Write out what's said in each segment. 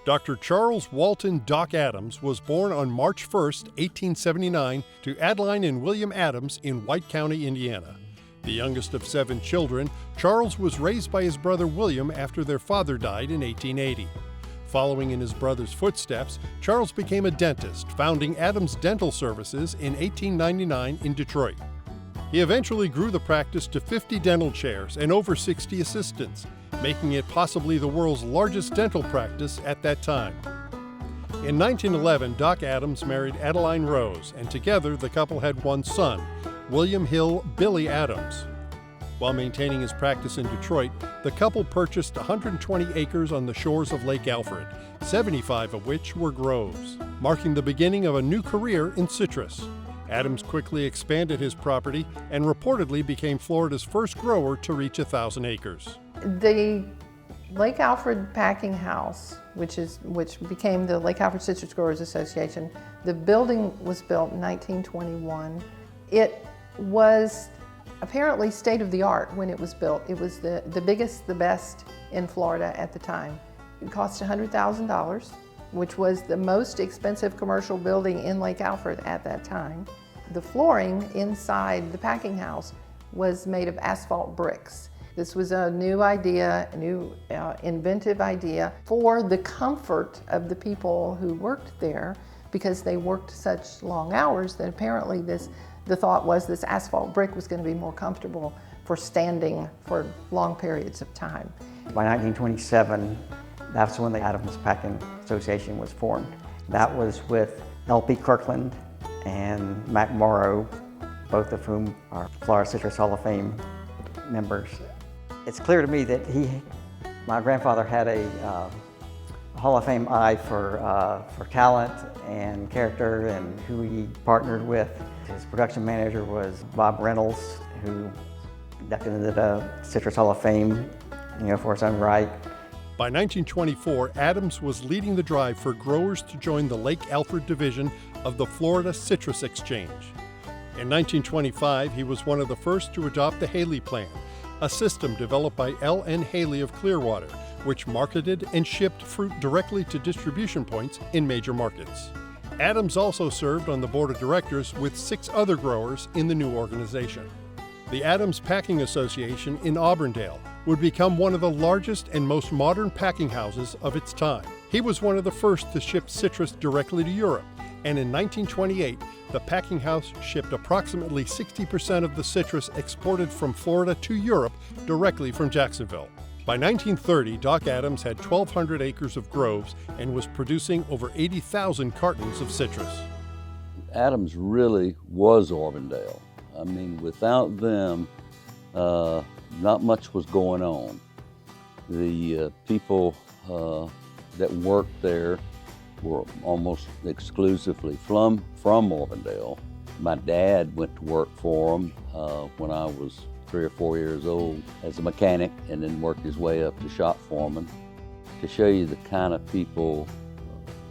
Dr. Charles Walton Doc Adams was born on March 1, 1879, to Adeline and William Adams in White County, Indiana. The youngest of 7 children, Charles was raised by his brother William after their father died in 1880. Following in his brother's footsteps, Charles became a dentist, founding Adams Dental Services in 1899 in Detroit. He eventually grew the practice to 50 dental chairs and over 60 assistants, making it possibly the world's largest dental practice at that time. In 1911, Doc Adams married Adeline Rose, and together the couple had one son, William Hill Billy Adams. While maintaining his practice in Detroit, the couple purchased 120 acres on the shores of Lake Alfred, 75 of which were groves, marking the beginning of a new career in citrus. Adams quickly expanded his property and reportedly became Florida's first grower to reach 1,000 acres. The Lake Alfred packing house, which became the Lake Alfred Citrus Growers Association, the building was built in 1921. It was apparently state-of-the-art when it was built. It was the biggest, the best in Florida at the time. It cost $100,000, which was the most expensive commercial building in Lake Alfred at that time. The flooring inside the packing house was made of asphalt bricks. This was a new idea, a new inventive idea for the comfort of the people who worked there, because they worked such long hours that apparently the thought was this asphalt brick was going to be more comfortable for standing for long periods of time. By 1927, that's when the Adams Packing Association was formed. That was with L.P. Kirkland and Mac Morrow, both of whom are Florida Citrus Hall of Fame members. It's clear to me that my grandfather had a Hall of Fame eye for talent and character and who he partnered with. His production manager was Bob Reynolds, who inducted into the Citrus Hall of Fame, for his own right. By 1924, Adams was leading the drive for growers to join the Lake Alfred division of the Florida Citrus Exchange. In 1925, he was one of the first to adopt the Haley Plan, a system developed by L.N. Haley of Clearwater, which marketed and shipped fruit directly to distribution points in major markets. Adams also served on the board of directors with 6 other growers in the new organization. The Adams Packing Association in Auburndale would become one of the largest and most modern packing houses of its time. He was one of the first to ship citrus directly to Europe, and in 1928, the packing house shipped approximately 60% of the citrus exported from Florida to Europe directly from Jacksonville. By 1930, Doc Adams had 1,200 acres of groves and was producing over 80,000 cartons of citrus. Adams really was Auburndale. I mean, without them, not much was going on. The people that worked there were almost exclusively from Auburndale. My dad went to work for them when I was 3 or 4 years old as a mechanic, and then worked his way up to shop foreman. To show you the kind of people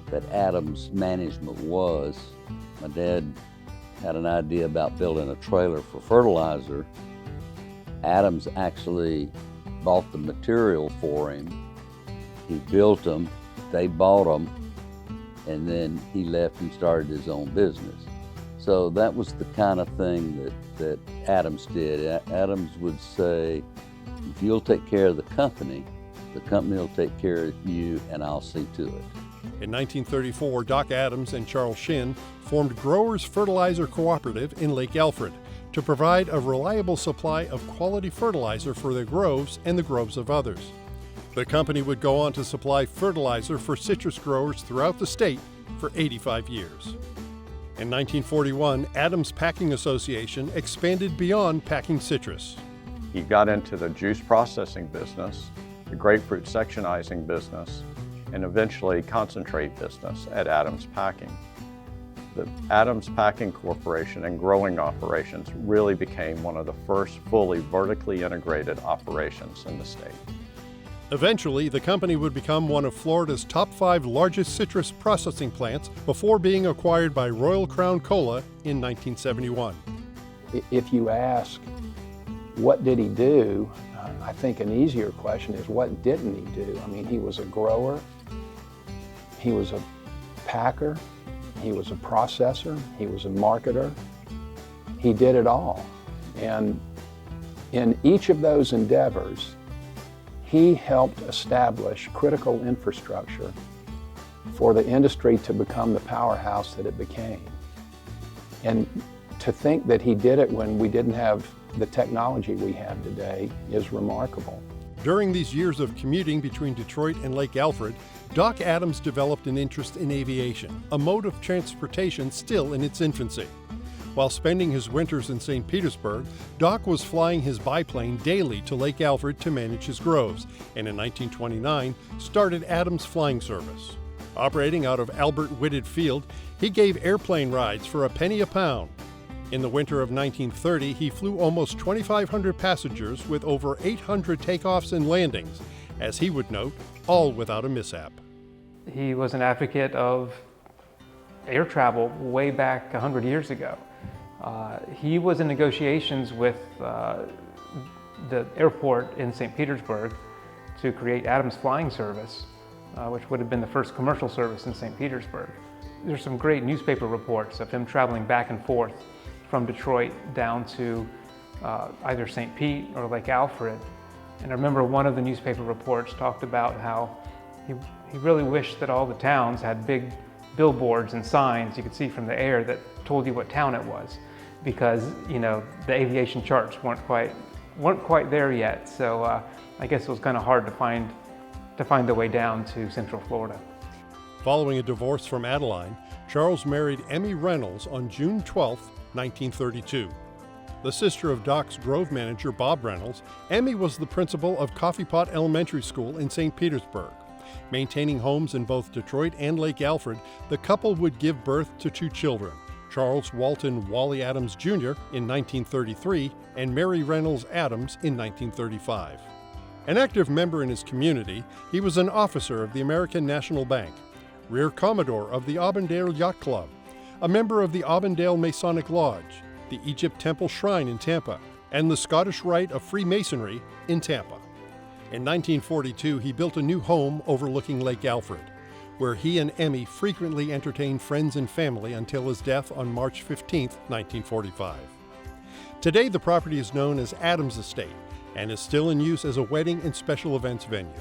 that Adams management was, my dad had an idea about building a trailer for fertilizer. Adams actually bought the material for him. He built them, they bought them, and then he left and started his own business. So that was the kind of thing that Adams did. Adams would say, if you'll take care of the company will take care of you, and I'll see to it. In 1934, Doc Adams and Charles Shinn formed Growers Fertilizer Cooperative in Lake Alfred to provide a reliable supply of quality fertilizer for their groves and the groves of others. The company would go on to supply fertilizer for citrus growers throughout the state for 85 years. In 1941, Adams Packing Association expanded beyond packing citrus. He got into the juice processing business, the grapefruit sectionizing business, and eventually concentrate business at Adams Packing. The Adams Packing Corporation and growing operations really became one of the first fully vertically integrated operations in the state. Eventually, the company would become one of Florida's top 5 largest citrus processing plants before being acquired by Royal Crown Cola in 1971. If you ask, what did he do? I think an easier question is, what didn't he do? I mean, he was a grower. He was a packer, he was a processor, he was a marketer. He did it all. And in each of those endeavors, he helped establish critical infrastructure for the industry to become the powerhouse that it became. And to think that he did it when we didn't have the technology we have today is remarkable. During these years of commuting between Detroit and Lake Alfred, Doc Adams developed an interest in aviation, a mode of transportation still in its infancy. While spending his winters in St. Petersburg, Doc was flying his biplane daily to Lake Alfred to manage his groves, and in 1929 started Adams Flying Service. Operating out of Albert Whitted Field, he gave airplane rides for a penny a pound. In the winter of 1930, he flew almost 2,500 passengers with over 800 takeoffs and landings, as he would note, all without a mishap. He was an advocate of air travel way back 100 years ago. He was in negotiations with the airport in St. Petersburg to create Adams Flying Service, which would have been the first commercial service in St. Petersburg. There's some great newspaper reports of him traveling back and forth from Detroit down to either St. Pete or Lake Alfred. And I remember one of the newspaper reports talked about how he really wished that all the towns had big billboards and signs you could see from the air that told you what town it was, because the aviation charts weren't quite there yet. So I guess it was kind of hard to find the way down to Central Florida. Following a divorce from Adeline, Charles married Emmy Reynolds on June 12, 1932. The sister of Doc's Grove manager Bob Reynolds, Emmy was the principal of Coffee Pot Elementary School in St. Petersburg. Maintaining homes in both Detroit and Lake Alfred, the couple would give birth to 2 children, Charles Walton Wally Adams Jr. in 1933 and Mary Reynolds Adams in 1935. An active member in his community, he was an officer of the American National Bank, Rear Commodore of the Auburndale Yacht Club, a member of the Auburndale Masonic Lodge, the Egypt Temple Shrine in Tampa, and the Scottish Rite of Freemasonry in Tampa. In 1942, he built a new home overlooking Lake Alfred, where he and Emmy frequently entertained friends and family until his death on March 15, 1945. Today, the property is known as Adams Estate and is still in use as a wedding and special events venue.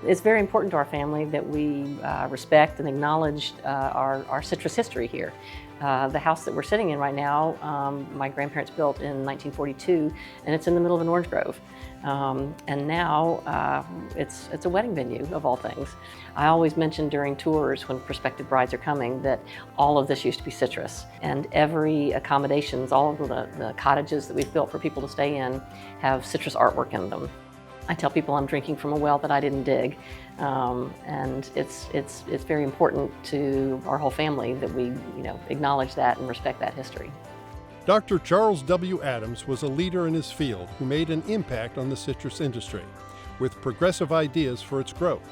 It's very important to our family that we respect and acknowledge our citrus history here. The house that we're sitting in right now, my grandparents built in 1942, and it's in the middle of an orange grove. And now it's a wedding venue, of all things. I always mention during tours when prospective brides are coming that all of this used to be citrus. And every accommodations, all of the cottages that we've built for people to stay in have citrus artwork in them. I tell people I'm drinking from a well that I didn't dig, and it's very important to our whole family that we acknowledge that and respect that history. Dr. Charles W. Adams was a leader in his field who made an impact on the citrus industry with progressive ideas for its growth.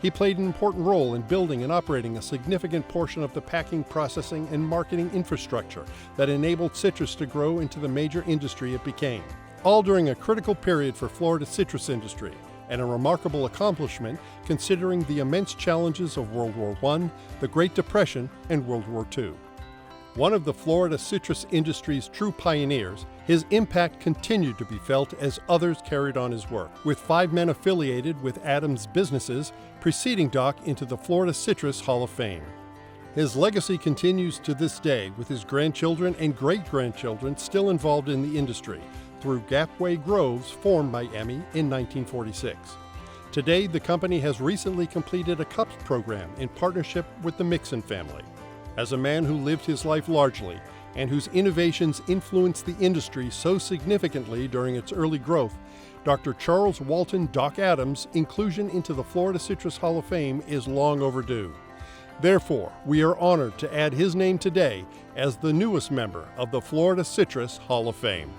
He played an important role in building and operating a significant portion of the packing, processing, and marketing infrastructure that enabled citrus to grow into the major industry it became, all during a critical period for Florida's citrus industry, and a remarkable accomplishment considering the immense challenges of World War I, the Great Depression, and World War II. One of the Florida citrus industry's true pioneers, his impact continued to be felt as others carried on his work, with 5 men affiliated with Adams businesses preceding Doc into the Florida Citrus Hall of Fame. His legacy continues to this day, with his grandchildren and great-grandchildren still involved in the industry through Gapway Groves formed by Emmy in 1946. Today, the company has recently completed a cups program in partnership with the Mixon family. As a man who lived his life largely and whose innovations influenced the industry so significantly during its early growth, Dr. Charles Walton Doc Adams' inclusion into the Florida Citrus Hall of Fame is long overdue. Therefore, we are honored to add his name today as the newest member of the Florida Citrus Hall of Fame.